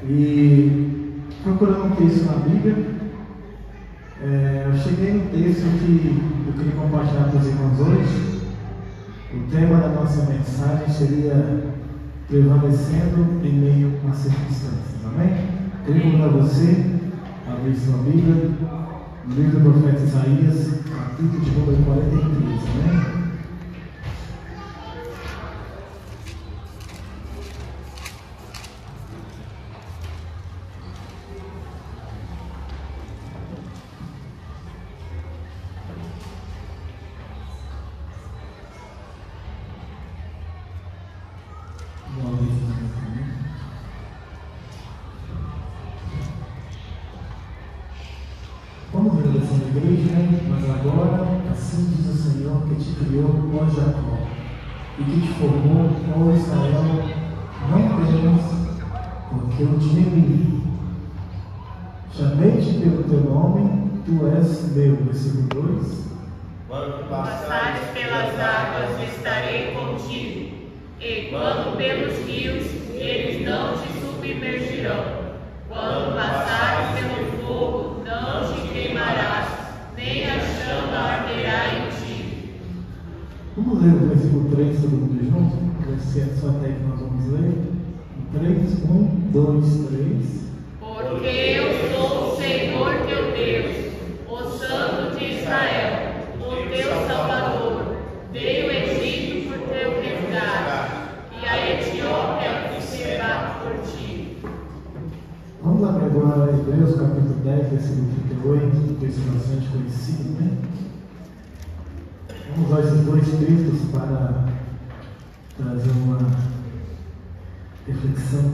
E procurando um texto na Bíblia, eu cheguei no texto que eu queria compartilhar com os irmãos hoje. O tema da nossa mensagem seria prevalecendo em meio às circunstâncias. Amém? Queria convidar você a abrir sua Bíblia no livro do profeta Isaías, capítulo de número 43. Amém? Vamos ver a lição da igreja, mas agora, assim diz o Senhor que te criou, ó Jacó, e que te formou, ó Israel, não temas, porque eu te remi. Chamei-te pelo teu nome, tu és meu. Versículo 2. Quando passares pelas águas, estarei contigo, e quando pelos rios, eles não te submergirão. Quando passares pelo fogo, não te queimarás, nem a chama arderá em ti. Vamos ler o versículo 3 todo mundo junto? Vai ser só até que nós vamos ler. 3, 1, 2, 3. Porque eu sou o Senhor teu Deus, o Santo de Israel, o teu Salvador. Veio o Egito por teu resgate, e a Etiópia se bate por ti. Vamos lá agora a Hebreus capítulo 10, versículo 38, texto bastante conhecido, né? Vamos usar esses dois textos para trazer uma reflexão.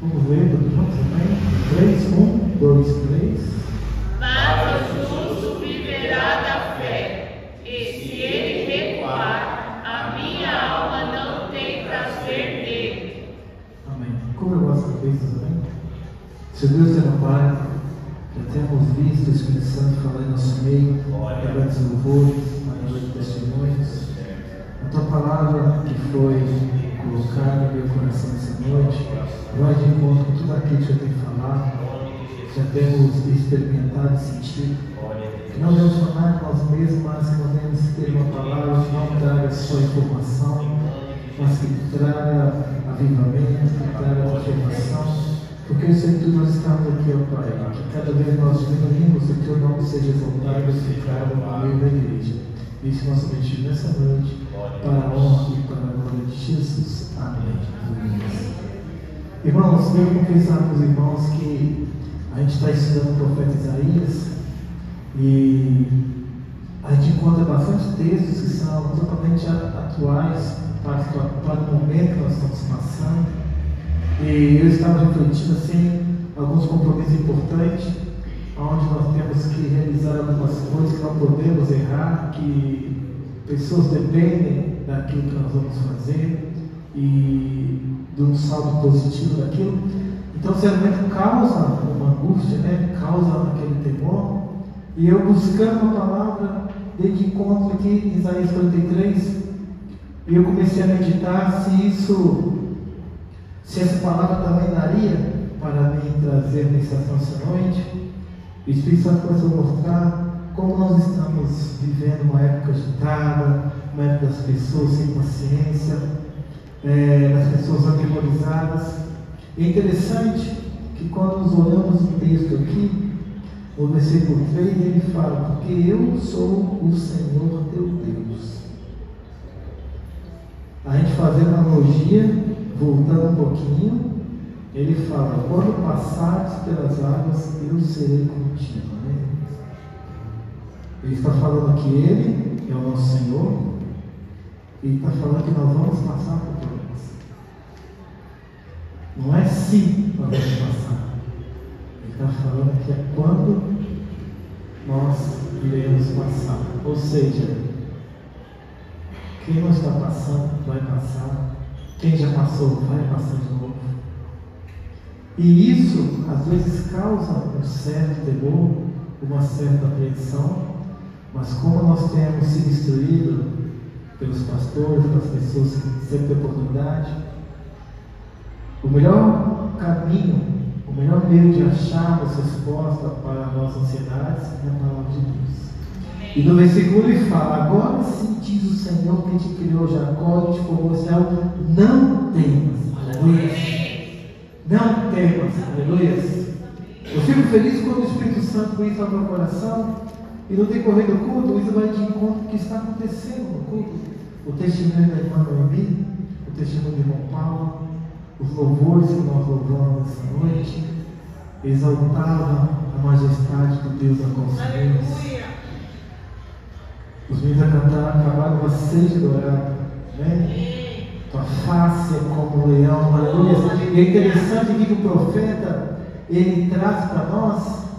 Vamos ler todos juntos também? 3, 1, 2, 3. Mas o justo viverá da fé, e se ele recuar, a minha alma não tem prazer nele. Amém. Como eu gosto de textos também. Se Deus é no Pai, já temos visto o Espírito Santo falar em nosso meio, através dos louvores, através de testemunhos. A tua palavra que foi colocada no meu coração essa noite, vai de encontro com tudo aquilo que eu tenho falado, já temos experimentado e sentido. Que não devemos falar nós mesmos, mas que nós devemos ter uma palavra que não traga só informação, mas que traga avivamento, que traga transformação. Porque eu sei que nós estamos aqui, ó Pai, que cada vez nós diminuímos, o teu nome seja exaltado e glorificado no meio da igreja. Isso é nosso objetivo nessa noite, para a honra e para a glória de Jesus. Amém. Irmãos, eu vou pensar com os irmãos que a gente está estudando o profeta Isaías e a gente encontra bastante textos que são totalmente atuais para o momento que nós estamos passando. E eu estava refletindo assim, alguns compromissos importantes, onde nós temos que realizar algumas coisas que não podemos errar, que pessoas dependem daquilo que nós vamos fazer e de um saldo positivo daquilo. Então, certamente causa uma angústia, né? Causa aquele temor. E eu buscando uma palavra de encontro aqui em Isaías 43, e eu comecei a meditar se essa palavra também daria para me trazer a meditação essa noite. O Espírito Santo começou a mostrar como nós estamos vivendo uma época agitada, uma época das pessoas sem paciência, das pessoas atemorizadas. É interessante que quando nós olhamos o texto aqui, no versículo 3, ele fala: porque eu sou o Senhor teu Deus. A gente fazendo analogia, voltando um pouquinho, ele fala: quando passares pelas águas, eu serei contigo. Né? Ele está falando que ele é o nosso Senhor, e está falando que nós vamos passar por problemas. Não é se nós vamos passar. Ele está falando que é quando nós iremos passar. Ou seja, quem não está passando, vai passar. Quem já passou, vai passar de novo. E isso, às vezes, causa um certo temor, uma certa apreensão, mas como nós temos sido instruídos pelos pastores, pelas pessoas que sempre têm oportunidade, o O melhor caminho, o melhor meio de acharmos resposta para as nossas ansiedades é a palavra de Deus. E no versículo ele fala: agora sim diz o Senhor que te criou, Jacó, e te formou Israel, não temas, aleluia. Não temas, aleluia. Eu fico feliz quando o Espírito Santo entra no meu coração e no decorrer do culto, isso vai de encontro com o que está acontecendo no culto. O testemunho da irmã Noemi, o testemunho do irmão Paulo, os louvores que nós louvamos essa noite, exaltavam a majestade do Deus da consciência. Os meninos a cantar acabaram a seja dourada, né? Tua face é como um leão, aleluia. E é interessante que o profeta, ele traz para nós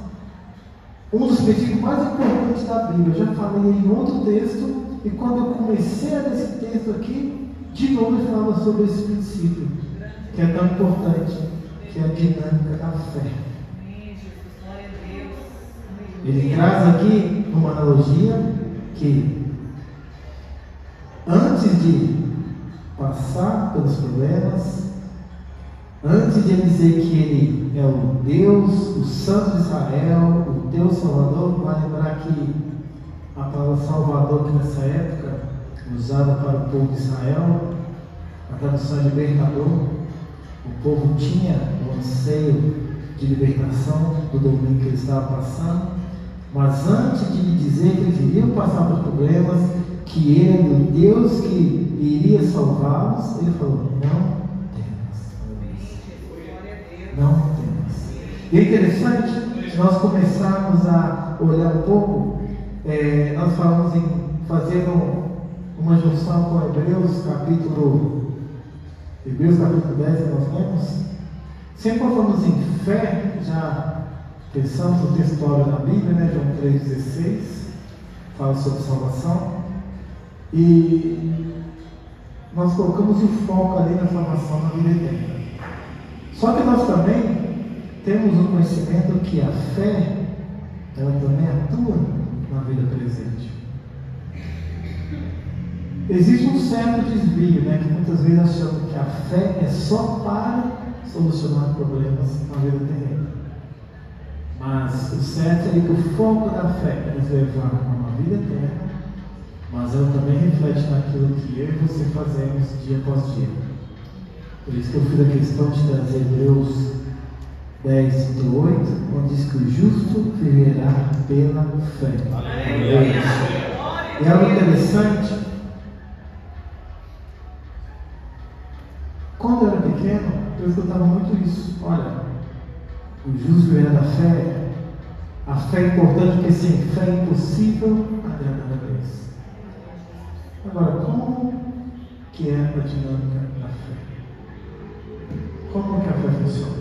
um dos princípios mais importantes da Bíblia. Eu já falei em outro texto, e quando eu comecei a ler esse texto aqui, de novo ele falava sobre esse princípio, que é tão importante, que é a dinâmica da fé. Ele traz aqui uma analogia que antes de passar pelos problemas, antes de ele dizer que ele é o Deus, o Santo de Israel, o teu Salvador, vai lembrar que a palavra Salvador, que nessa época usada para o povo de Israel, a tradução é libertador. O povo tinha o anseio de libertação do domínio que ele estava passando, mas antes de lhe dizer que eles iriam passar por problemas, que ele, o Deus que iria salvá-los, ele falou: não temas. Não temas. E é interessante nós começarmos a olhar um pouco, nós falamos em fazer uma junção com Hebreus capítulo 10 que nós lemos. Sempre quando falamos em fé, já pensamos no textuário da Bíblia, né? João 3,16 fala sobre salvação, e nós colocamos o foco ali na salvação na vida eterna. Só que nós também temos o conhecimento que a fé, ela também atua na vida presente. Existe um certo desvio, né, que muitas vezes achamos que a fé é só para solucionar problemas na vida terrena. Mas o certo é que o foco da fé é nos levar a uma vida eterna, mas ela também reflete naquilo que eu e você fazemos dia após dia. Por isso que eu fiz a questão de trazer Hebreus 10, 8, onde diz que o justo viverá pela fé. E algo interessante, quando eu era pequeno, eu escutava muito isso. Olha, o justo viverá da fé. A fé é importante porque sem fé é impossível agradar a Deus. Agora, como que é a dinâmica da fé? Como que a fé funciona?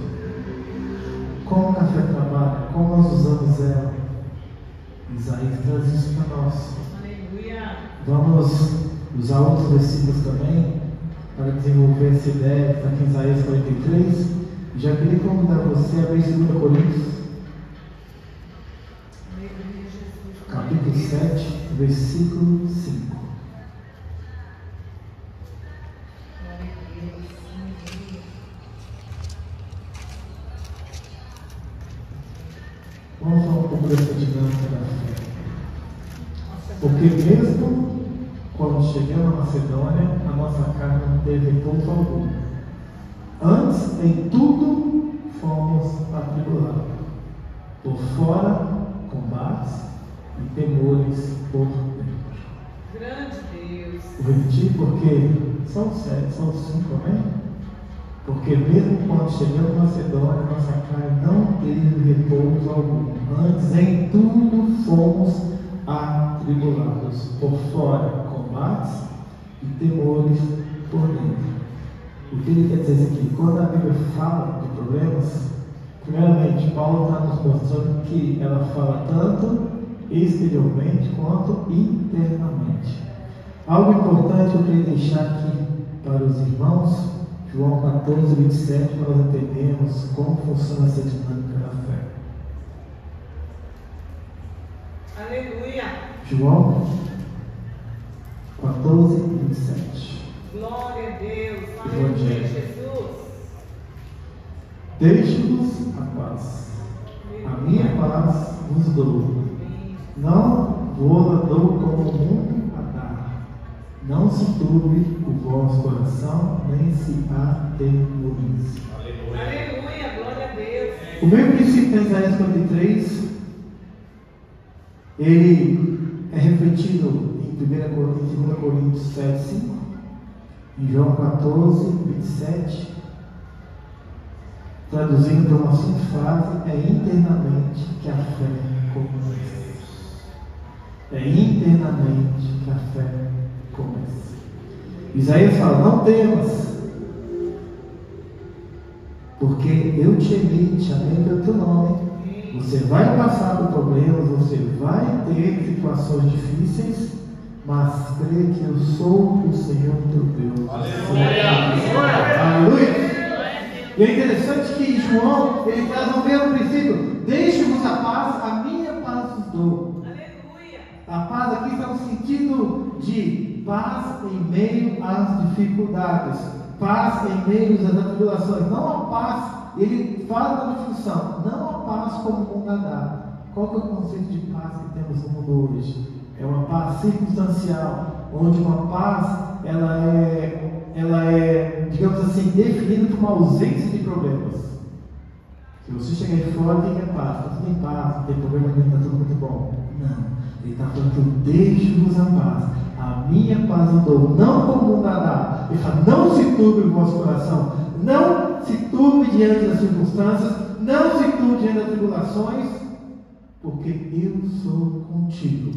Como que a fé trabalha? Como nós usamos ela? Isaías traz isso para nós. Vamos usar outros versículos também para desenvolver essa ideia que está aqui em Isaías 43. Já queria convidar você a ver 2 Coríntios, capítulo 7, versículo 5. Vamos falar um pouco dessa dinâmica da fé. Porque mesmo quando chegamos à Macedônia, a nossa carne não teve repouso algum. Antes, em tudo, fomos atribulados. Por fora, combates e temores por dentro. Grande Deus. Vou repetir porque são 7, são 5, amém? Porque mesmo quando chegamos à Macedônia, nossa carne não teve repouso algum. Antes, em tudo, fomos atribulados. Por fora, combates e temores por dentro. O que ele quer dizer aqui? Quando a Bíblia fala de problemas, primeiramente, Paulo está nos mostrando que ela fala tanto exteriormente quanto internamente. Algo importante eu queria deixar aqui para os irmãos, João 14, 27, para nós entendermos como funciona essa dinâmica da fé. Aleluia. João 14, 27. Glória a Deus. Aleluia, Jesus. Deixo-vos a paz. A minha paz vos dou. Não vou dou como o mundo a dar. Não se turbe o vosso coração, nem se atemorize. Aleluia, glória a Deus. O mesmo princípio de Isaías 53, ele é refletido em 2 Coríntios 7, 5, em João 14, 27, traduzindo para uma simples frase, é internamente que a fé começa. É internamente que a fé começa. Isaías fala, não temas, porque eu te amei, te amei pelo teu nome. Você vai passar por problemas, você vai ter situações difíceis, mas crê que eu sou o Senhor teu Deus. Aleluia! E é interessante que João, ele traz o mesmo princípio. Deixe-vos a paz, a minha paz vos dou. Aleluia! A paz aqui está no sentido de paz em meio às dificuldades, paz em meio às tribulações. Não a paz, ele fala da definição, não a paz como o mundo dá. Qual que é o conceito de paz que temos no mundo hoje? É uma paz circunstancial, onde uma paz ela é, digamos assim, definida por uma ausência de problemas. Se você chegar aí fora, o que é paz? Está tudo em paz, não tem problema nenhum, está tudo muito bom. Não. Ele está falando que eu deixo-vos a paz, a minha paz eu dou, não como o mundo dá. Ele fala, não se turbe o vosso coração, não se turbe diante das circunstâncias, não se turbe diante das tribulações, porque eu sou contigo.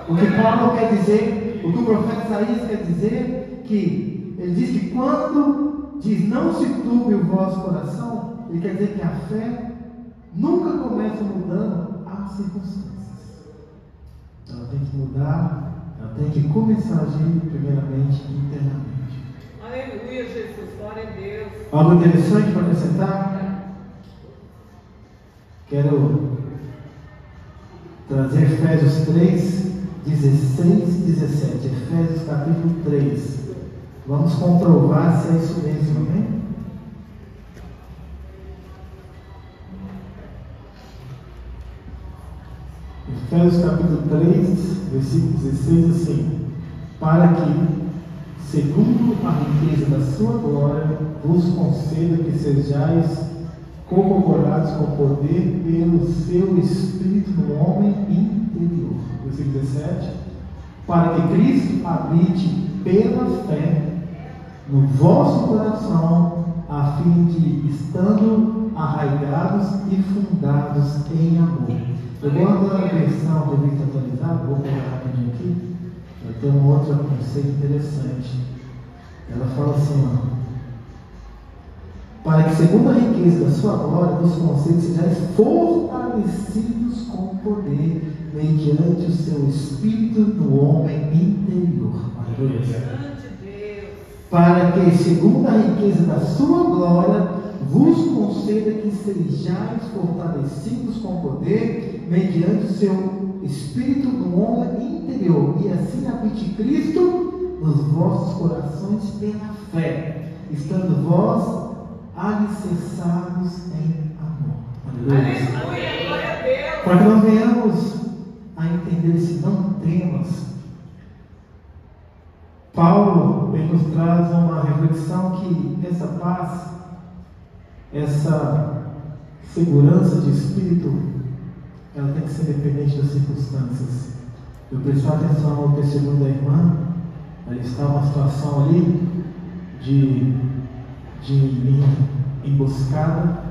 O que Paulo quer dizer, o que o profeta Isaías quer dizer, que ele diz que quando diz não se turbe o vosso coração, ele quer dizer que a fé nunca começa mudando as circunstâncias. Ela tem que mudar, ela tem que começar a agir primeiramente internamente. Aleluia, Jesus, glória a Deus. Algo interessante para acrescentar? Quero trazer Efésios 3, 16 e 17. Efésios capítulo 3. Vamos comprovar se é isso mesmo, amém? Efésios capítulo 3, versículo 16, assim: para que, segundo a riqueza da sua glória, vos conceda que sejais corroborados com poder pelo seu Espírito no homem interior. Versículo 17: para que Cristo habite pela fé no vosso coração, a fim de, estando arraigados e fundados em amor. Eu gosto da versão revista atualizada, vou pegar rapidinho aqui. Ela tem um outro conceito interessante. Ela fala assim, ó: para que, segundo a riqueza da sua glória, vos conceda sejais fortalecidos com poder, mediante o seu Espírito no homem interior. Aleluia. Para que, segundo a riqueza da sua glória, vos conceda que sejais fortalecidos com poder, mediante o seu Espírito no homem interior, e assim habite Cristo nos vossos corações pela fé, estando vós alicerçados em amor. Aleluia, glória a Deus. Para que nós venhamos a entender esse não temas, Paulo ele nos traz uma reflexão que essa paz, essa segurança de espírito, ela tem que ser independente das circunstâncias. Eu prestar atenção ao testemunho da irmã, ela está numa situação ali de emboscada,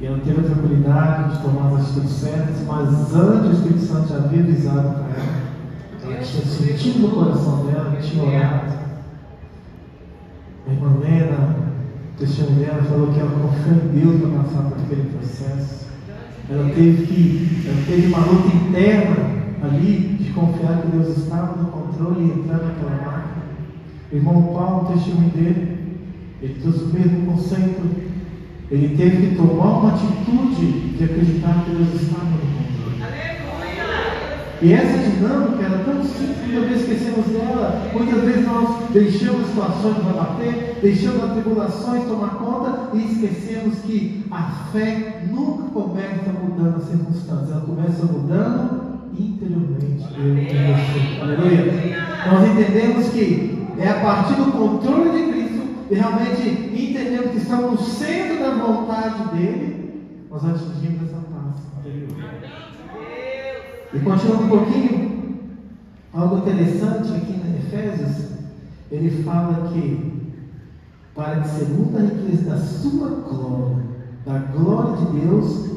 e ela teve a tranquilidade de tomar as atitudes certas, mas antes o Espírito Santo já havia avisado para ela. Ela tinha sentido no coração dela, tinha orado. A irmã Lena, o testemunho dela, falou que ela confiou em Deus para passar por aquele processo. Ela teve uma luta interna ali de confiar que Deus estava no controle e entrar naquela máquina. O irmão Paulo, o testemunho dele, ele trouxe o mesmo conceito. Ele teve que tomar uma atitude de acreditar que Deus estava no controle. Aleluia! E essa dinâmica era tão simples, muitas vezes esquecemos dela, muitas vezes nós deixamos situações nos abater, deixamos as tribulações tomar conta e esquecemos que a fé nunca começa mudando as circunstâncias, ela começa mudando interiormente. Aleluia. Nós entendemos que é a partir do controle de Cristo e realmente entendemos que estamos no centro da vontade dele, nós atingimos essa paz interior. E continuando um pouquinho, algo interessante aqui em Efésios, ele fala que para que segundo a riqueza da sua glória, da glória de Deus,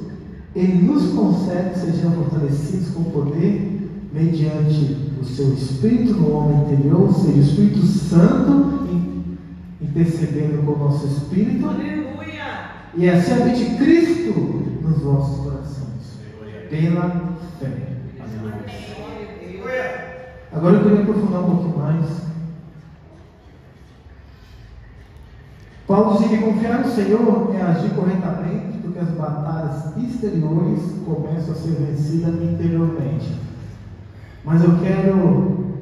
ele nos concede que sejamos fortalecidos com poder mediante o seu Espírito no homem interior, ou seja, o Espírito Santo intercedendo com o nosso Espírito. Aleluia! E assim habite Cristo nos vossos corações, pela fé. Agora eu queria aprofundar um pouquinho mais. Paulo dizia que confiar no Senhor é agir corretamente, porque as batalhas exteriores começam a ser vencidas interiormente. Mas eu quero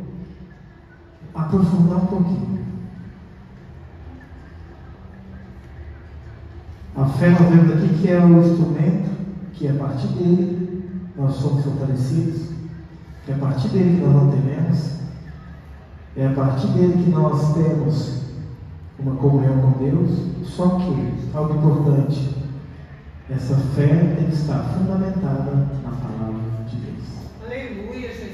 aprofundar um pouquinho. A fé nós vemos aqui que é o instrumento, que a partir dele nós somos fortalecidos, que a partir dele que nós não tememos, é a partir dele que nós temos uma comunhão com Deus. Só que, algo importante, essa fé tem que estar fundamentada na palavra de Deus. Aleluia, Jesus.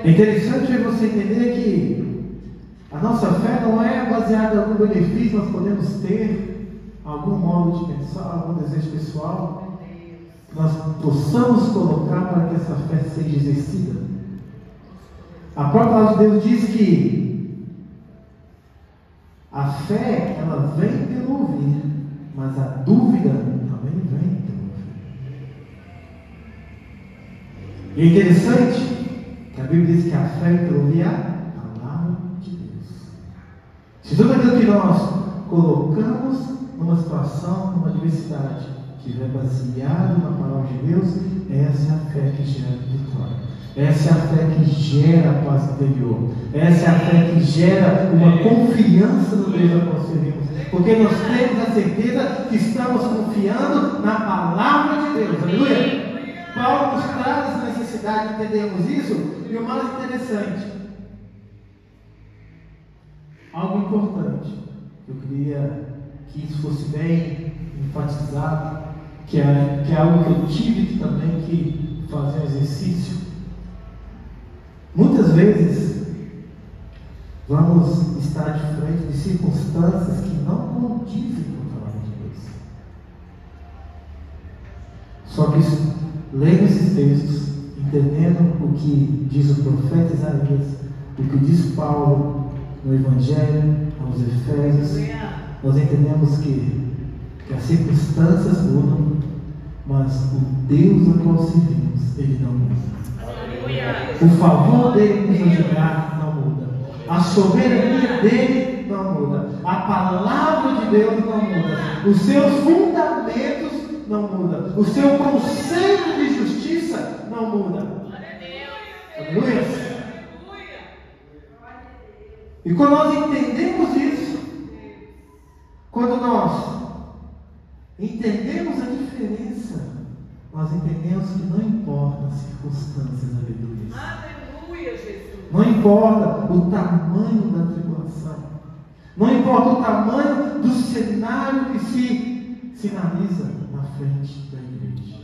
É interessante você entender que a nossa fé não é baseada em algum benefício que nós podemos ter, algum modo de pensar, algum desejo pessoal, que nós possamos colocar para que essa fé seja exercida. A própria palavra de Deus diz que a fé, ela vem pelo ouvir, mas a dúvida também vem pelo ouvir. E é interessante que a Bíblia diz que a fé é pelo ouvir a palavra de Deus. Se tudo aquilo que nós colocamos numa situação, numa adversidade, estiver baseado na palavra de Deus, essa é a fé que gera vitória. Essa é a fé que gera a paz interior. Essa é a fé que gera uma confiança no Deus que nós servimos. Porque nós temos a certeza que estamos confiando na palavra de Deus. Aleluia! Paulo nos traz essa necessidade de entendermos isso. E o mais interessante, algo importante, eu queria que isso fosse bem enfatizado, que é algo que eu tive também que fazer um exercício. Muitas vezes vamos estar de frente de circunstâncias que não condizem com a palavra de Deus. Só que lendo esses textos, entendendo o que diz o profeta Isaías, o que diz Paulo no Evangelho, aos Efésios, nós entendemos que as circunstâncias mudam, mas o Deus a qual servimos, ele não muda. O favor dele nos ajudar não muda. A soberania dele não muda. A palavra de Deus não muda. Os seus fundamentos não mudam. O seu conceito de justiça não muda. Aleluia. E quando nós entendemos isso, quando nós entendemos a diferença, nós entendemos que não importa as circunstâncias, aleluia. Aleluia, Jesus. Não importa o tamanho da tribulação, não importa o tamanho do cenário que se sinaliza na frente da igreja.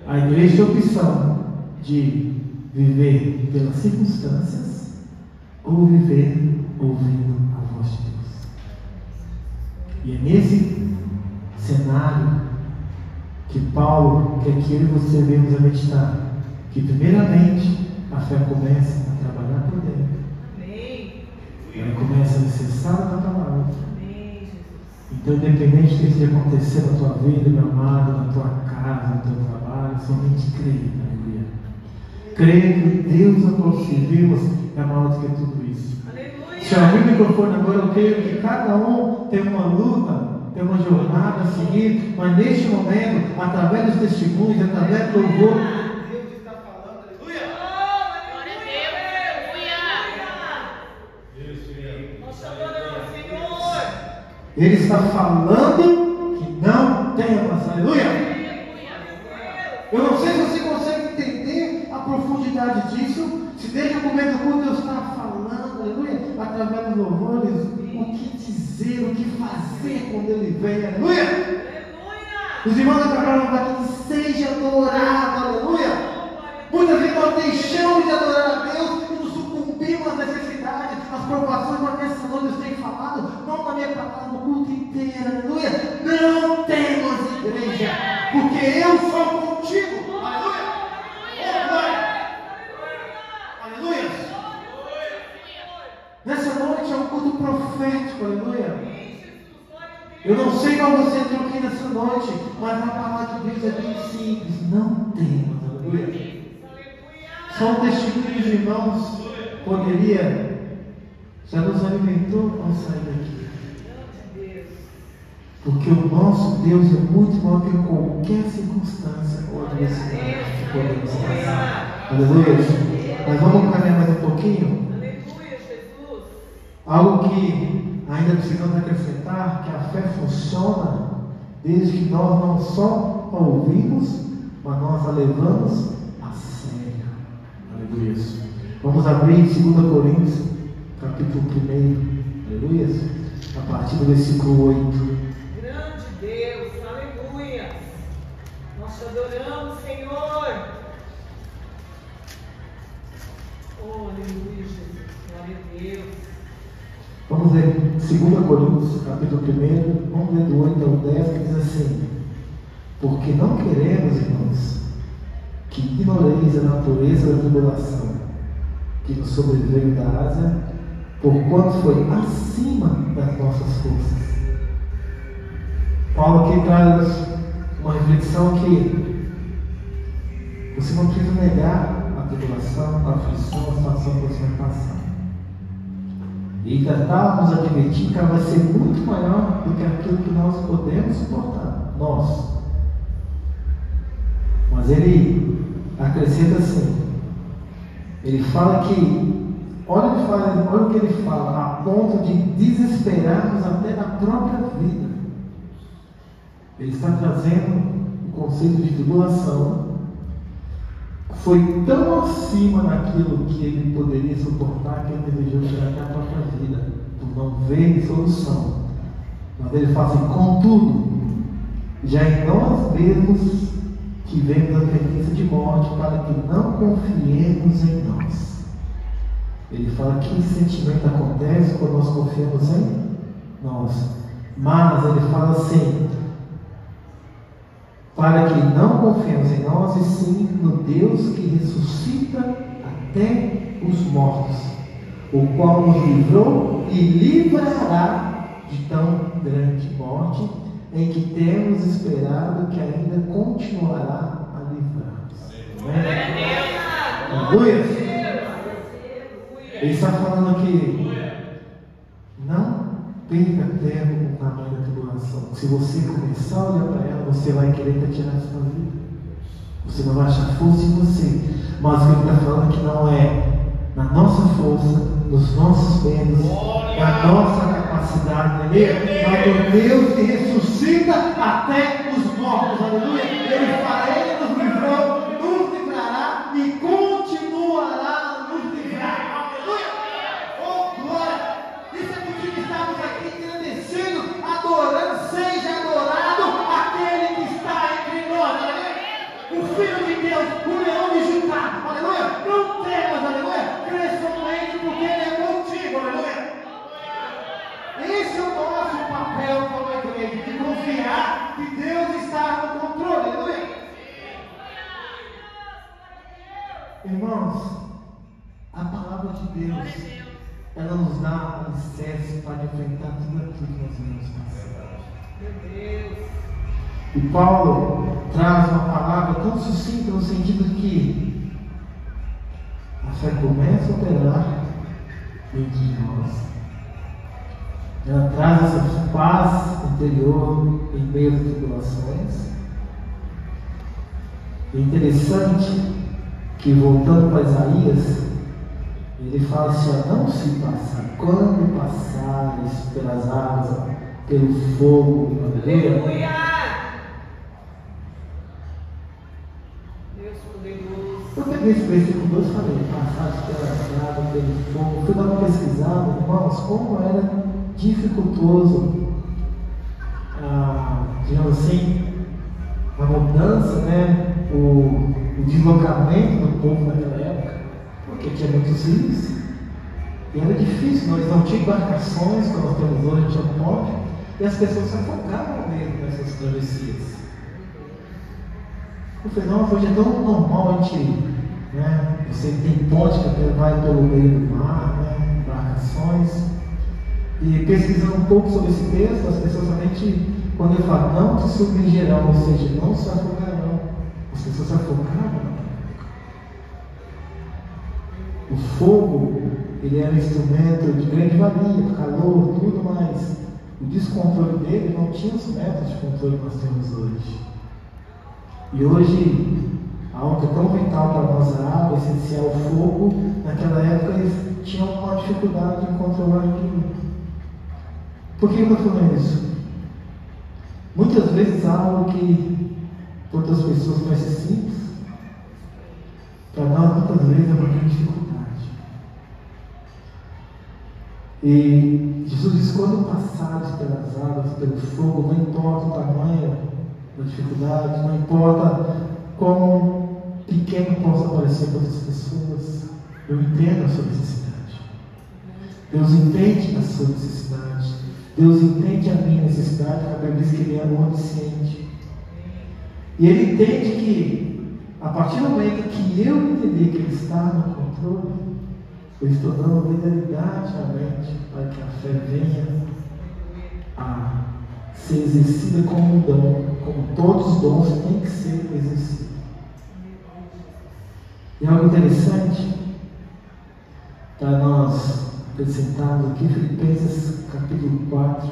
A igreja tem a opção de viver pelas circunstâncias ou viver ouvindo a voz de Deus. E é nesse cenário que Paulo quer que eu e você venhamos a meditar, que primeiramente a fé começa a trabalhar por dentro. Amém. Ela começa a ser cessada na palavra. Amém, Jesus. Então, independente do que esteja acontecendo na tua vida, meu amado, na tua casa, no teu trabalho, somente creia, aleluia. Creia que Deus a qual servimos é maior do que tudo isso. Aleluia. Se abrir o microfone agora, eu creio que cada um tem uma luta, tem uma jornada a seguir, mas neste momento, através dos testemunhos, através do louvor, Ele está falando que não temas, aleluia. Eu não sei se você consegue entender a profundidade disso, se desde o começo do culto Deus está falando, aleluia, através dos louvores, o que dizer, o que fazer quando Ele vem, aleluia. Os irmãos acabaram de falar que seja adorado, aleluia. Muitas vezes nós deixamos de adorar a Deus e nos sucumbimos às necessidades, às provações, mas nessa noite Deus tem falado, não na minha palavra, no culto inteiro, aleluia. Não temas, igreja, porque eu sou contigo, aleluia. Oh, glória. Aleluia. Nessa noite é um culto profético, aleluia. Eu não sei como você entrou aqui nessa noite, mas a palavra de Deus é bem simples. Não temas, aleluia. Só um testemunho de irmãos poderia, já nos alimentou ao sair daqui. Porque o nosso Deus é muito maior que qualquer circunstância ou adversidade que podemos passar. Aleluia. Mas vamos caminhar mais um pouquinho. Algo que ainda precisamos acrescentar, que a fé funciona desde que nós não só a ouvimos, mas nós a levamos a sério. Aleluia. Vamos abrir 2 Coríntios, capítulo 1, aleluia, a partir do versículo 8. Grande Deus, aleluia. Nós te adoramos, Senhor. Oh, aleluia, Jesus, glória a Deus. Vamos ler 2 Coríntios, capítulo 1, vamos ler do 8 ao 10, que diz assim: porque não queremos, irmãos, que ignoreis a natureza da tribulação que nos sobreveio da Ásia, porquanto foi acima das nossas forças. Paulo aqui traz uma reflexão que você não precisa negar a tribulação, a aflição, a situação que você vai passar. E tentar nos admitir que ela vai ser muito maior do que aquilo que nós podemos suportar, nós. Mas ele acrescenta assim, ele fala que, olha o que ele fala, a ponto de desesperarmos até na própria vida. Ele está trazendo o conceito de tribulação, foi tão acima daquilo que ele poderia suportar que ele desejou tirar até a própria vida, por não ver solução. Mas ele fala assim, contudo, já em nós mesmos tivemos a sentença de morte para que não confiemos em nós. Ele fala que esse sentimento acontece quando nós confiamos em nós. Mas ele fala assim, para que não confiemos em nós, e sim no Deus que ressuscita até os mortos, o qual nos livrou e livrará de tão grande morte, em que temos esperado que ainda continuará a livrar-nos. Aleluia! Ele está falando aqui, não perca tempo com o tamanho da tribulação. Se você começar a olhar para ela, você vai querer tirar a sua vida. Você não vai achar força em você. Mas o que ele está falando que não é na nossa força, nos nossos bens, na nossa capacidade, aleluia, mas o Deus que ressuscita até os mortos, aleluia. Ele fala, Ele nos livrou, nos livrará e continuará a nos livrar, aleluia. Oh, glória! Isso é porque estamos aqui agradecendo, adorando, seja adorado aquele que está entre nós, aleluia. O Filho de Deus, o leão de Judá, aleluia. Não temas, aleluia, crê somente porque Ele é contigo, aleluia. Esse é o nosso papel como igreja, de confiar que Deus está no controle, aleluia. Irmãos, a palavra de Deus, ela nos dá alicerce para enfrentar tudo aquilo que nós vamos passar. Meu Deus. E Paulo traz uma palavra tão sucinta no sentido que a fé começa a operar dentro de nós. Ela traz essa paz interior em meio às tribulações. É interessante que, voltando para Isaías, ele fala assim, não se passar, quando passares pelas águas, pelo fogo. Aleluia. Deus poderoso. Eu peguei esse versículo 2 e falei, passagem pela água, pelo fogo. Fui dar uma pesquisada, irmãos, como era dificultoso, digamos assim, a mudança, né? O deslocamento do povo naquela época, porque tinha muitos rios. E era difícil, nós não tínhamos embarcações, como nós temos hoje, tinha ponte, e as pessoas se afogavam mesmo nessas travessias. Eu falei, não, hoje é tão normal a gente, né? Você tem ponte que até vai pelo meio do mar, né? Embarcações. E pesquisando um pouco sobre esse texto, as pessoas realmente, quando ele fala, não te submergerão, ou seja, não se afogarão, as pessoas se afogavam. O fogo, ele era um instrumento de grande valia, calor, tudo mais. O descontrole dele não tinha os métodos de controle que nós temos hoje. E hoje, algo que é tão vital para a nossa água, essencial, o fogo, naquela época eles tinham uma dificuldade em controlar aquilo. Por que eu estou falando isso? Muitas vezes algo que para outras pessoas parece simples, para nós muitas vezes é uma grande dificuldade. E Jesus diz, quando passares pelas águas, pelo fogo, não importa o tamanho da dificuldade, não importa quão pequeno possa parecer para outras pessoas, eu entendo a sua necessidade. Deus entende a sua necessidade. Deus entende a minha necessidade, a Bíblia diz que Ele é onisciente. E Ele entende que, a partir do momento que eu entender que Ele está no controle, eu estou dando legalidade à mente para que a fé venha a ser exercida como um dom, como todos os dons têm que ser exercidos. E algo interessante para nós apresentarmos aqui, Filipenses capítulo 4,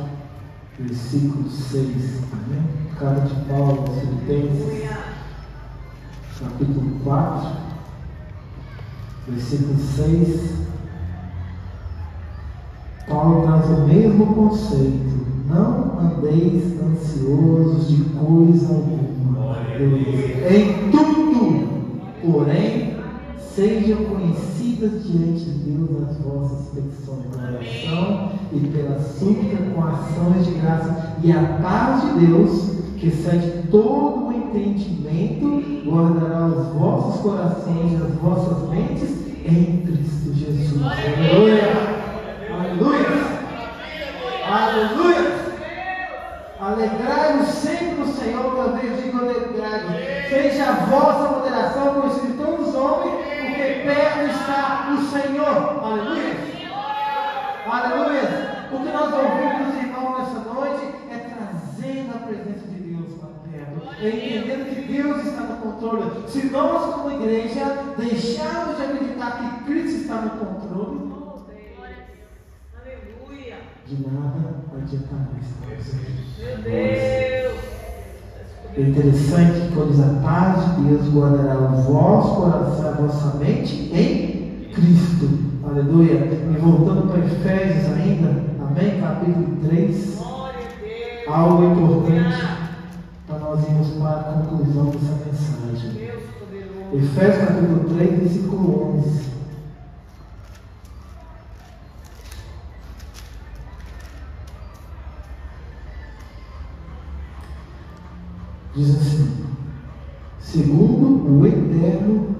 versículo 6, amém? Carta de Paulo aos Filipenses, capítulo 4, versículo 6. Paulo traz o mesmo conceito: não andeis ansiosos de coisa alguma, em tudo, porém, sejam conhecidas diante de Deus as vossas petições de oração e pela súplica com ações de graça, e a paz de Deus, que excede todo o entendimento, guardará os vossos corações e as vossas mentes em Cristo Jesus. Aleluia! Aleluia! Aleluia! Alegrai-vos sempre no Senhor, outra vez digo alegrai-vos. Seja a vossa moderação conhecida de todos os homens, porque perto está o Senhor. Aleluia! Aleluia! O que nós ouvimos, irmãos, nessa noite é trazendo a presença de Deus para perto, é entendendo que Deus está no controle. Se nós, como igreja, deixarmos de acreditar que Cristo está no controle, de nada adianta mais. Meu Deus! É interessante que quando diz a paz de Deus guardará o vosso coração, a vossa mente em Cristo. Aleluia. E voltando para Efésios ainda, amém? Capítulo 3. Algo importante para nós irmos para a conclusão dessa mensagem. Efésios capítulo 3, versículo 11. Diz assim: segundo o eterno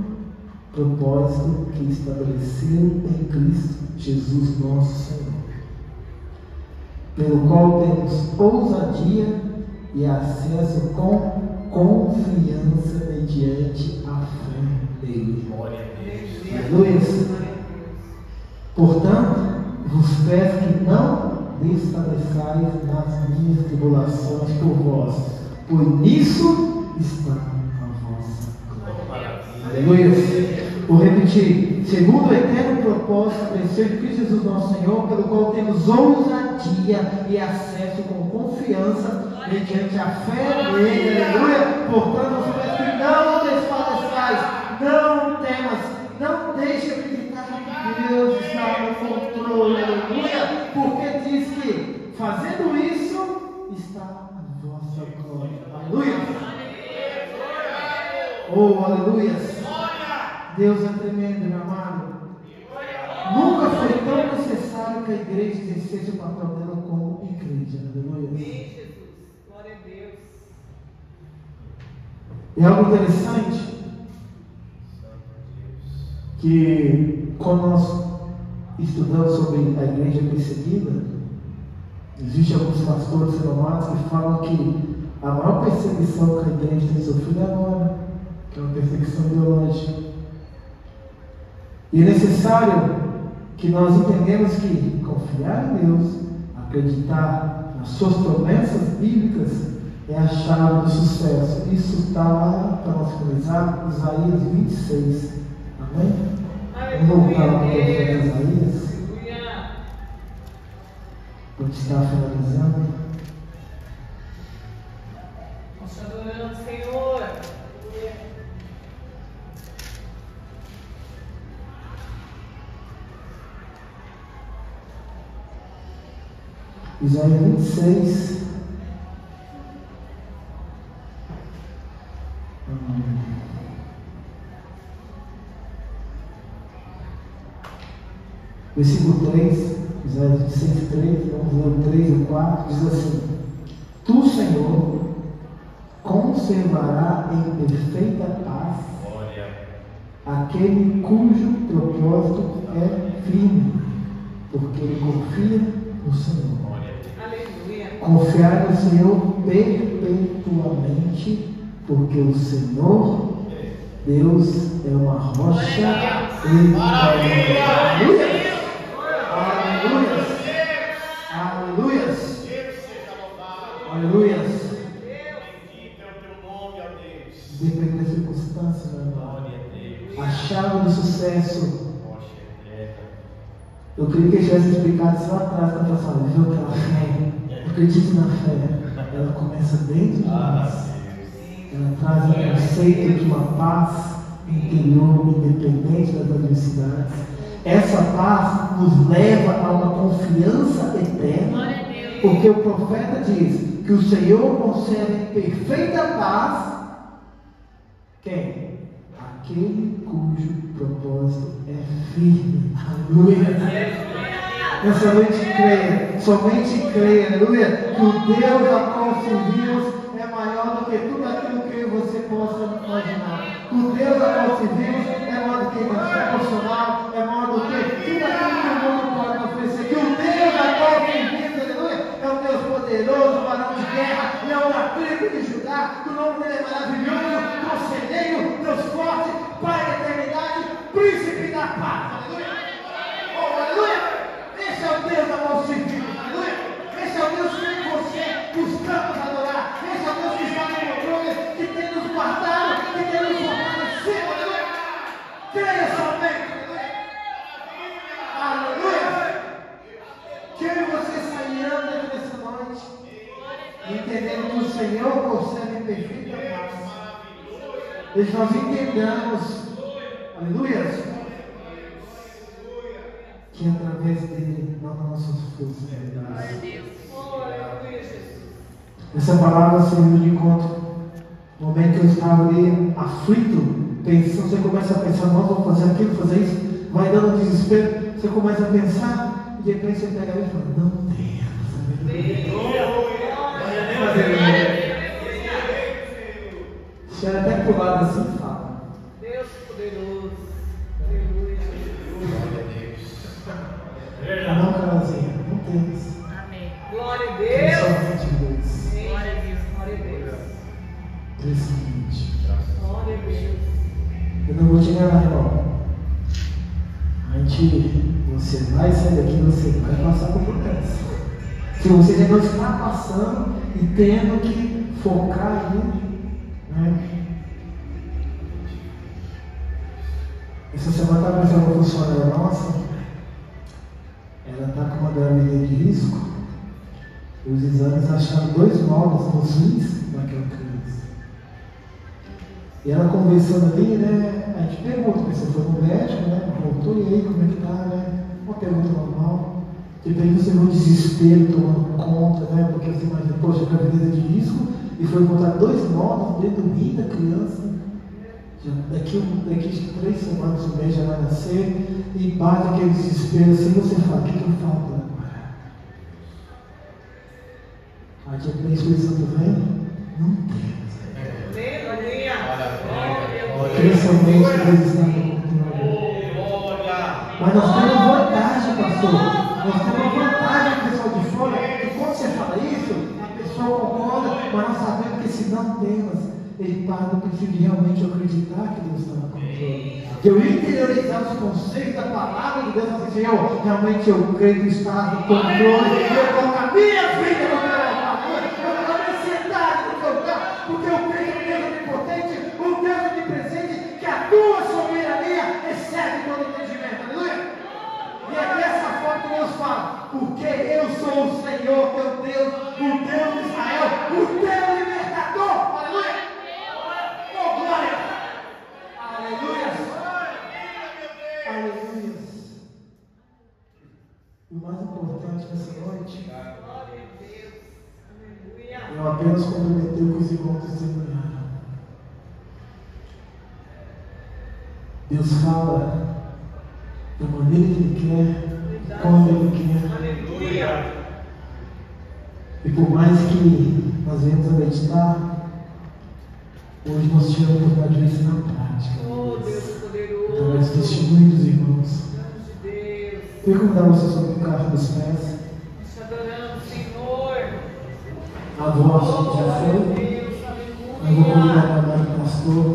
propósito que estabeleceu em Cristo Jesus nosso Senhor, pelo qual temos ousadia e acesso com confiança mediante a fé nele. Aleluia. Portanto, vos peço que não desfaleçais nas minhas tribulações por vós, pois nisso está a vossa glória. Aleluia. Vou repetir: segundo o eterno propósito estabeleceu em Cristo Jesus nosso Senhor, pelo qual temos ousadia e acesso com confiança mediante a fé nele. Aleluia. Portanto, vos peço que não desfaleçais, não temas, não deixe de acreditar que Deus está no controle. Aleluia. Porque diz que fazendo isso está a vossa glória. Aleluia! Oh, aleluia! Deus é tremendo, meu amado. Nunca foi tão necessário que a igreja exercesse o papel dela como igreja. Aleluia! Amém, Jesus. Glória a Deus. É algo interessante que quando nós estudamos sobre a igreja perseguida, existem alguns pastores renomados que falam que a maior perseguição que a igreja tem sofrido é agora, que é uma perseguição ideológica. E é necessário que nós entendamos que confiar em Deus, acreditar nas suas promessas bíblicas, é a chave do sucesso. Isso está lá para nós finalizar, Isaías 26. Amém? Vamos voltar lá para o profeta Isaías. Quando está finalizando. Nós te adoramos, Senhor. Isaías 26. Versículo 3, Isaías 26, 3, vamos ler o 3 e o 4, diz assim: Tu, Senhor, conservará em perfeita paz aquele cujo propósito é firme, porque ele confia no Senhor. Aleluia. Confiar no Senhor perpetuamente, porque o Senhor, Deus, é uma rocha. Aleluia! Aleluia! Aleluia! Aleluia! Depende da circunstância, meu irmão. A chave do sucesso. Eu queria que ele tivesse explicado isso lá atrás, quando eu falei, viu aquela fé? Acredite na fé. Ela começa dentro de nós. Ela traz um conceito de uma paz interior, independente das adversidades. Essa paz nos leva a uma confiança eterna, porque o profeta diz que o Senhor conserva em perfeita paz quem? Aquele cujo propósito é firme. Aleluia! Nessa noite creia, somente creia, aleluia, que o Deus a qual servimos é maior do que tudo aquilo que você possa imaginar. O Deus a qual servimos é maior do que energia emocional, é maior do que tudo aquilo que o mundo pode oferecer. Que o Deus a qual servimos, aleluia, é um Deus poderoso, varão de guerra, leão da tribo de Judá, que o nome dele é maravilhoso, conselheiro, Deus forte, Pai da eternidade, príncipe da paz. Aleluia! Oh, aleluia! Esse é o Deus da nossa vida, aleluia! Esse é o Deus que em você buscamos adorar. Esse é o Deus que está no controle, que tem nos guardado, que tem nos fortalecido, aleluia! Creia somente, aleluia! Aleluia! Que eu e você sairão daqui nessa noite, entendendo que o Senhor concede em perfeita paz. Deixa nós entendamos, aleluia! Que através dele, não nas nossas forças, essa palavra serviu de encontro. No momento que eu estava ali aflito, pensando, você começa a pensar, nós vamos fazer aquilo, fazer isso, vai dando desespero, você começa a pensar, e de repente você pega ali e fala, não tem. Você olha até pro lado assim e fala, Deus poderoso. Aleluia. não, Carolzinha, não tem isso. Amém. Glória a Tem Deus. somente Deus. Glória a Deus. Glória a Deus. Impressionante. Glória a Deus. Eu não vou te enganar, irmão. Você vai sair daqui, você vai passar por problemas. Se você já não está passando e tendo que focar ali, né? Essa semana estava conversando com uma funcionária nossa. Ela está com uma gravidez de risco. E os exames acharam 2 nódulos nos rins daquela criança. E ela conversando ali, né? A gente pergunta, você foi no médico, né? Voltou, e aí, como é que tá, né? Uma pergunta normal. De repente você vê o desespero tomando conta, né? Porque você imagina, poxa, gravidez é de risco, e foi encontrar 2 nódulos dentro do rim da criança. Daqui 3 semanas, um mês já vai nascer, e bate aquele desespero assim, você fala, o que eu faço agora? Aí que o Espírito Santo vem, não temos. Especialmente Deus está no controle. Mas nós temos vantagem, pastor. Nós temos vantagem, pessoal de fora. E quando você fala isso, a pessoa concorda, mas nós sabemos que se não temos, ele para no princípio de realmente acreditar que Deus está no controle. Eu interiorizar os conceitos da palavra de Deus, assim, Senhor, realmente eu creio que está no controle. Eu coloco a minha vida no teu altar. Eu coloco a minha ansiedade no teu altar, porque eu creio que Deus é onipotente, um Deus onipresente, que a tua soberania excede todo entendimento. Aleluia! E é dessa forma que Deus fala, porque eu sou o Senhor, teu Deus, o Deus de Israel, o teu libertador. Aleluia! Oh, glória! Aleluia! Aleluia! E o mais importante nessa noite eu apenas comprometer o que os irmãos testemunharam. Deus fala da maneira que Ele quer, quando Ele quer. Aleluia. E por mais que nós venhamos a meditar, hoje nós tivemos a oportunidade de ver isso na prática. Oh, Deus poderoso. Através do testemunho dos irmãos. Deus. Eu queria convidar você sobre o carro dos pés. Te adoramos, Senhor. A voz já foi. Deus, Eu vou convidar aleluia. o amado pastor.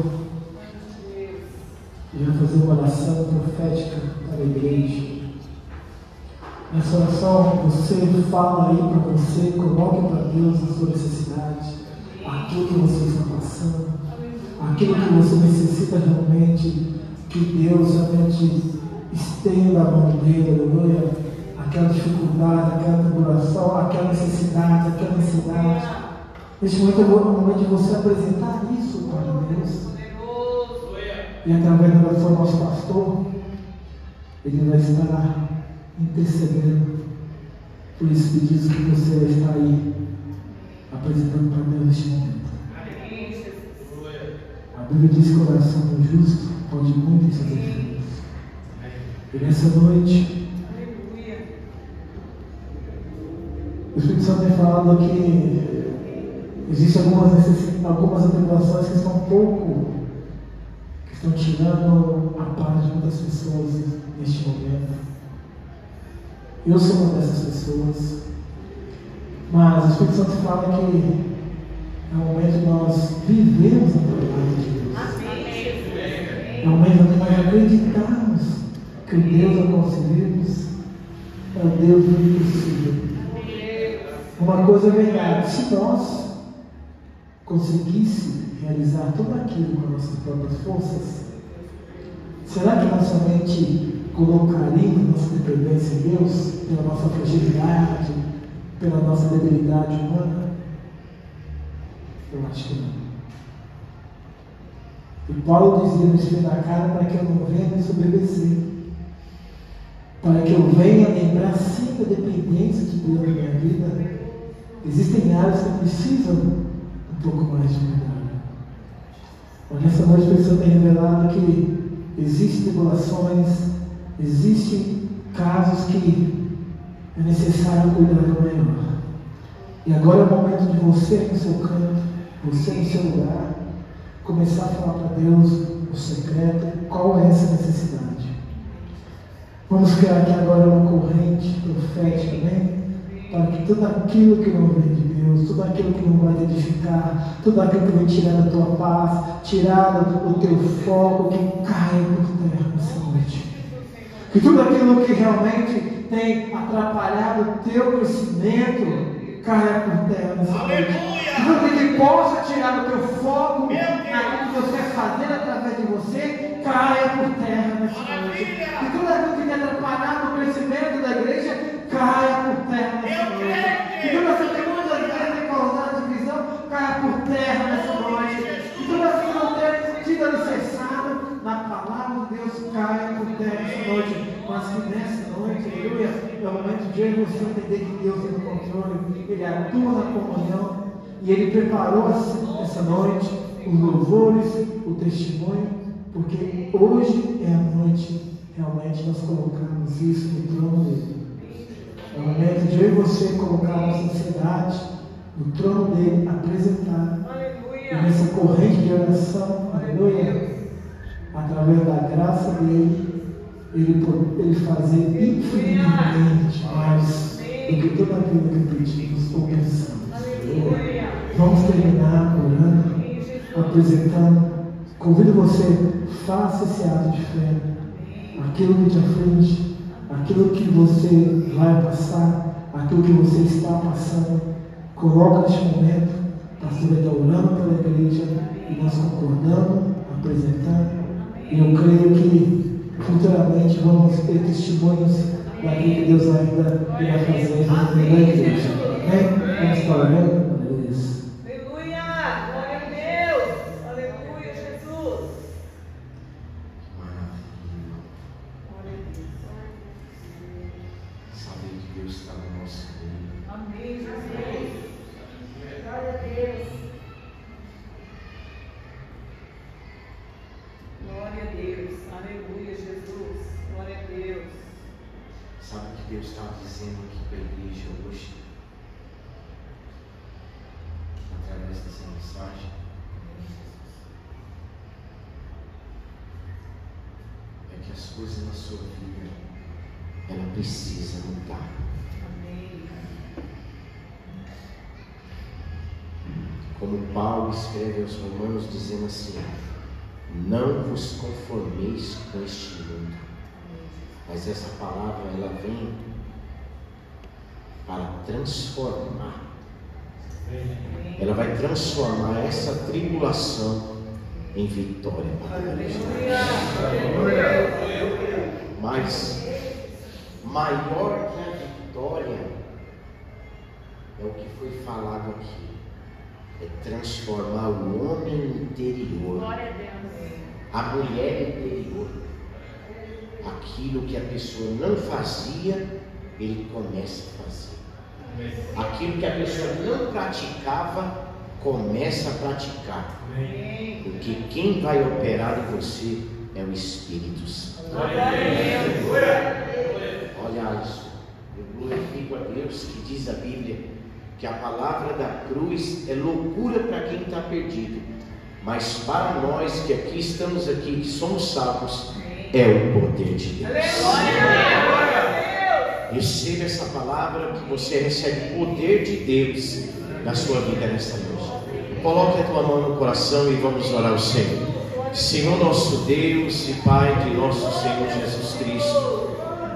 E vai fazer uma oração profética para a igreja. Nessa oração, você fala aí para você, coloque para Deus a sua necessidade, aquilo que você está passando, aquilo que você necessita realmente, que Deus realmente estenda a mão dele, aleluia, aquela dificuldade, aquela tribulação, aquela necessidade, aquela ansiedade. Neste momento é o momento de você apresentar isso para Deus. E através da oração do nosso pastor, ele vai estar intercedendo por esses pedidos que você está aí apresentando para Deus neste momento. A Bíblia diz que o coração do justo pode muito em seus efeitos. E nessa noite, o Espírito Santo tem falado que existem algumas atribulações que estão tirando a paz de muitas pessoas neste momento. Eu sou uma dessas pessoas, mas o Espírito Santo fala que é o momento de nós vivermos a palavra de Deus. É o momento de nós acreditarmos que o Deus a qual servimos é o Deus do impossível. Uma coisa é verdade, se nós conseguíssemos realizar tudo aquilo com as nossas próprias forças, será que nós somente colocaríamos nossa dependência em Deus pela nossa fragilidade, pela nossa debilidade humana? Eu acho que não. E Paulo dizia no espelho da cara para que eu não venha me sobreviver, para que eu venha lembrar sempre a dependência de Deus na minha vida. Existem áreas que precisam um pouco mais de cuidado. Mas nessa noite o Espírito tem revelado que existem tribulações, existem casos que é necessário cuidar do melhor. E agora é o momento de você no seu canto, você no seu lugar, começar a falar para Deus o secreto, qual é essa necessidade. Vamos criar aqui agora uma corrente profética, amém? Para que tudo aquilo que não vem de Deus, tudo aquilo que não vai te edificar, tudo aquilo que vai tirar da tua paz, tirar do teu foco, que caia por terra nessa noite. Que tudo aquilo que realmente tem atrapalhado o teu crescimento, caia por terra nessa noite. Que tudo que possa tirar do teu foco, naquilo que Deus quer fazer através de você, caia por terra nessa noite. Que tudo aquilo que tem atrapalhado o crescimento da igreja, caia por terra nessa noite. Que tudo aquilo que muitas vezes tem causado divisão, caia por terra nessa noite. Que tudo aquilo que não tem sido alicerçado na palavra de Deus, caia por terra nessa noite. Mas que nessa noite, aleluia, é o momento de eu e você entender que Deus tem o controle, Ele atua na comunhão, e Ele preparou essa noite os louvores, o testemunho, porque hoje é a noite, realmente nós colocamos isso no trono dele. É o momento de eu e você colocar a nossa ansiedade no trono dele, apresentar. E nessa corrente de oração, aleluia, através da graça dele, ele fazer infinitamente mais do que toda aquilo que pedimos ou pensamos. Vamos terminar orando, apresentando. Convido você, faça esse ato de fé. Aquilo que te aflige, aquilo que você vai passar, aquilo que você está passando, coloca neste momento. O pastor está orando pela igreja e nós concordamos, apresentando. E eu creio que futuramente vamos ter testemunhos daquilo que Deus ainda irá fazer na igreja. Amém? Vamos estar orando. Aleluia! Glória a Deus! Aleluia, Jesus! Glória a Deus. Saber que Deus está no nosso meio. Amém, Jesus. Glória a Deus. Glória a Deus. Aleluia, Jesus. Glória a Deus. Sabe o que Deus está dizendo aqui para a igreja hoje? Através dessa mensagem. É que as coisas na sua vida, ela precisa mudar. Amém. Como Paulo escreve aos Romanos dizendo assim: não vos conformeis com este mundo. Mas essa palavra, ela vem para transformar. Ela vai transformar essa tribulação em vitória. Mas maior que a vitória é o que foi falado aqui. É transformar o homem interior, a mulher interior. Aquilo que a pessoa não fazia, ele começa a fazer. Aquilo que a pessoa não praticava, começa a praticar. Porque quem vai operar em você é o Espírito Santo. Olha isso. Eu glorifico a Deus, que diz a Bíblia que a palavra da cruz é loucura para quem está perdido, mas para nós que aqui estamos aqui, que somos salvos, é o poder de Deus. Receba essa palavra, que você recebe o poder de Deus na sua vida nesta noite. Coloque a tua mão no coração e vamos orar ao Senhor. Senhor nosso Deus e Pai de nosso Senhor Jesus Cristo,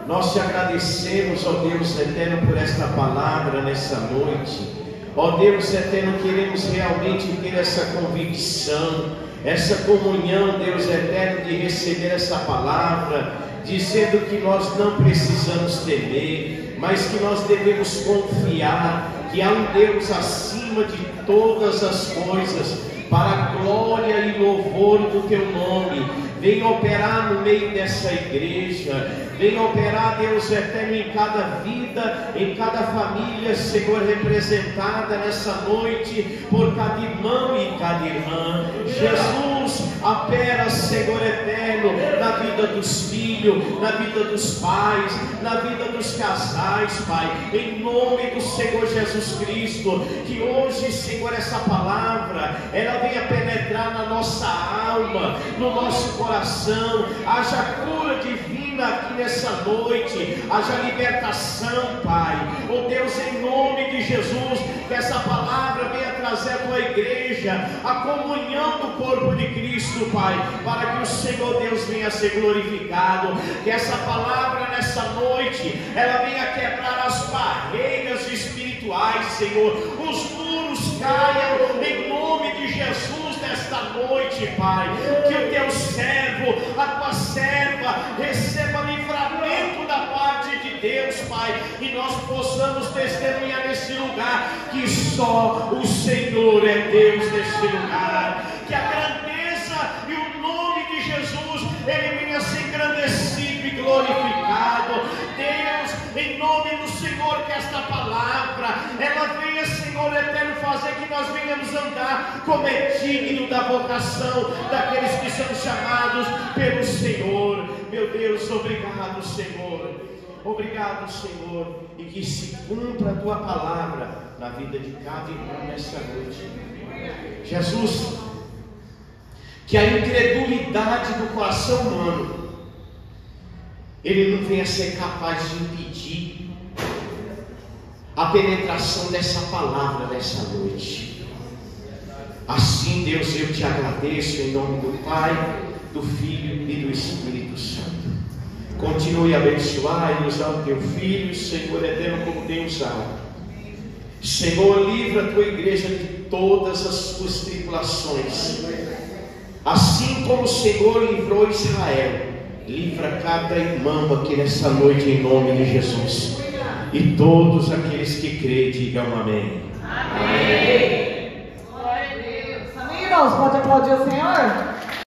nós te agradecemos, ó Deus eterno, por esta palavra nessa noite. Ó Deus eterno, queremos realmente ter essa convicção, essa comunhão, Deus eterno, de receber essa palavra, dizendo que nós não precisamos temer, mas que nós devemos confiar que há um Deus acima de todas as coisas, para a glória e louvor do teu nome. Venha operar no meio dessa igreja, venha operar, Deus eterno, em cada vida, em cada família, Senhor, representada nessa noite, por cada irmão e cada irmã. Jesus, opera, Senhor eterno, na vida dos filhos, na vida dos pais, na vida dos casais, Pai, em nome do Senhor Jesus Cristo, que hoje, Senhor, essa palavra, ela venha penetrar na nossa alma, no nosso coração, haja cura divina aqui nessa noite, haja libertação, Pai. Oh Deus, em nome de Jesus, que essa palavra venha trazer à tua igreja a comunhão do corpo de Cristo, Pai, para que o Senhor Deus venha a ser glorificado. Que essa palavra nessa noite, ela venha quebrar as barreiras espirituais, Senhor, os muros caiam em nome de Jesus nesta noite, Pai. Que o teu servo, a tua serva, receba livramento da parte de Deus, Pai, e nós possamos testemunhar nesse lugar que só o Senhor é Deus neste lugar. Que a grandeza e o nome de Jesus, ele venha a ser engrandecido e glorificado. Deus, em nome ela venha, Senhor eterno, fazer que nós venhamos andar como é digno da vocação daqueles que são chamados pelo Senhor. Meu Deus, obrigado, Senhor. Obrigado, Senhor, e que se cumpra a Tua palavra na vida de cada irmão nesta noite. Jesus, que a incredulidade do coração humano, ele não venha ser capaz de impedir a penetração dessa palavra nessa noite. Assim, Deus, eu te agradeço em nome do Pai, do Filho e do Espírito Santo. Continue a abençoar e usar o teu Filho, Senhor eterno, como tem usado. Senhor, livra a tua igreja de todas as suas tribulações, assim como o Senhor livrou Israel. Livra cada irmão aqui nessa noite em nome de Jesus. E todos aqueles que creem digam amém. Amém. Glória a Deus. Amém, irmãos? Pode aplaudir o Senhor?